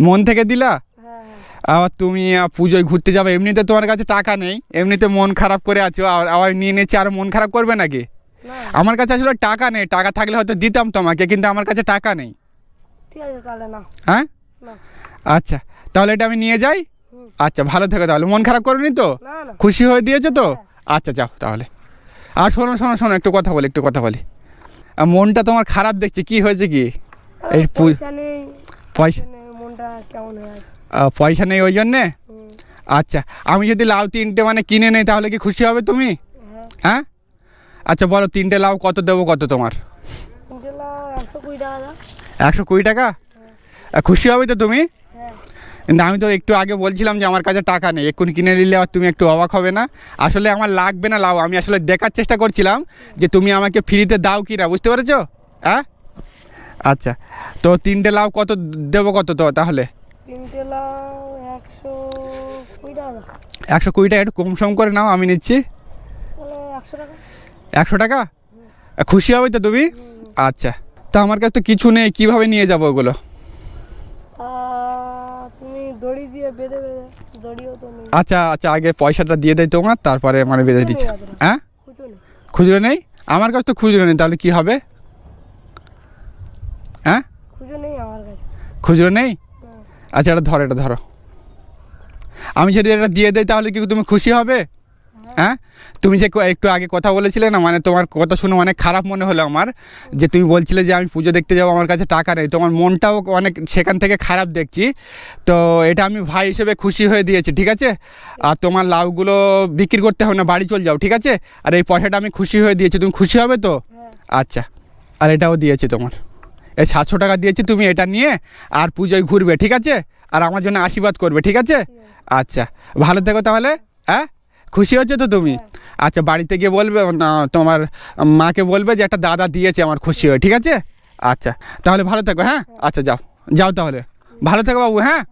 মন থেকে দিলা? হ্যাঁ আবার তুমি পুজোয় ঘুরতে যাবে, এমনিতে তোমার কাছে টাকা নেই, এমনিতে মন খারাপ করে আছো, আবার নিয়ে নিচ্ছে আর মন খারাপ করবে নাকি? না আমার কাছে আসলে টাকা নেই, টাকা থাকলে হয়তো দিতাম তোমাকে, কিন্তু আমার কাছে টাকা নেই। ঠিক আছে তাহলে না। হ্যাঁ না আচ্ছা, তাহলে এটা আমি নিয়ে যাই। হুম। আচ্ছা ভালো থেকো তাহলে, মন খারাপ করোনি তো? না না খুশি হয়ে দিয়েছো তো? হ্যাঁ। আচ্ছা যাও তাহলে। আর শোনো শোনো শোনো, একটু কথা বলি, একটু কথা বলি। মনটা তোমার খারাপ দেখছি, কি হয়েছে কি? আরে এই পয়সা নেই, পয়সা মনটা কেমন হয়ে আছে। পয়সা নেই ওই জন্যে? হুম, আচ্ছা, আমি যদি লাউ 3টে মানে কিনে নেই তাহলে কি খুশি হবে তুমি? হ্যাঁ হ্যাঁ আচ্ছা বলো, 3টে লাউ কত দেবো, কত তোমার? 3 লাখ 120 টাকা দাও। 120 টাকা? খুশি হবে তো তুমি? হ্যাঁ কিন্তু আমি তো একটু আগে বলছিলাম যে আমার কাছে টাকা নেই, এক্ষুনি কিনে নিলে আর তুমি একটু অবাক হবে না? আসলে আমার লাগবে না লাউ, আমি আসলে দেখার চেষ্টা করছিলাম যে তুমি আমাকে ফ্রিতে দাও কি না, বুঝতে পেরেছো? হ্যাঁ আচ্ছা, তো 3টে লাউ কত দেবো, কত তো তাহলে? 3 লাখ 120 টাকা দাও। 120 টাকা, একটু কম সম করে নাও, আমি নিচ্ছি। তাহলে 100 টাকা। 100 টাকা? খুশি হবে তো তুমি? আচ্ছা, তা আমার কাছে তো কিছু নেই, কিভাবে নিয়ে যাবো ওগুলো? তুমি দড়ি দিয়ে বেঁধে বেঁধে, দড়িও তো নেই। আচ্ছা আচ্ছা, আগে পয়সাটা দিয়ে দেয় তোমার, তারপরে মানে বেঁধে খুচরো দিচ্ছি। নেই আদৌ। হ্যাঁ খুচরো নেই। খুচরো নেই? আমার কাছে তো খুচরো নেই, তাহলে কি হবে? হ্যাঁ খুচরো নেই আমার কাছে। খুচরো নেই? না। আচ্ছা এটা ধরো, এটা ধরো। আমি যদি এটা দিয়ে দেই তাহলে কি তুমি খুশি হবে? হ্যাঁ তুমি যে একটু আগে কথা বলেছিলে না, মানে তোমার কথা শুনে অনেক খারাপ মনে হলো আমার, যে তুমি বলছিলে যে আমি পুজো দেখতে যাবো, আমার কাছে টাকা নেই, তোমার মনটাও অনেক সেখান থেকে খারাপ দেখছি। তো এটা আমি ভাই হিসেবে খুশি হয়ে দিয়েছি, ঠিক আছে? আর তোমার লাউগুলো বিক্রি করতে হবে না, বাড়ি চলে যাও, ঠিক আছে? আর এই পয়সাটা আমি খুশি হয়ে দিয়েছি, তুমি খুশি হবে তো? হ্যাঁ আচ্ছা, আর এটাও দিয়েছি তোমার, এই 700 টাকা দিয়েছি, তুমি এটা নিয়ে আর পুজোয় ঘুরবে, ঠিক আছে? আর আমার জন্য আশীর্বাদ করবে, ঠিক আছে? আচ্ছা ভালো থেকো তাহলে। হ্যাঁ খুশি হচ্ছে তো তুমি? আচ্ছা বাড়িতে গিয়ে বলবে না, তোমার মাকে বলবে যে একটা দাদা দিয়েছে, আমার খুশি হয়ে, ঠিক আছে? আচ্ছা তাহলে ভালো থেকো। হ্যাঁ আচ্ছা যাও, যাও তাহলে, ভালো থেকো বাবু। হ্যাঁ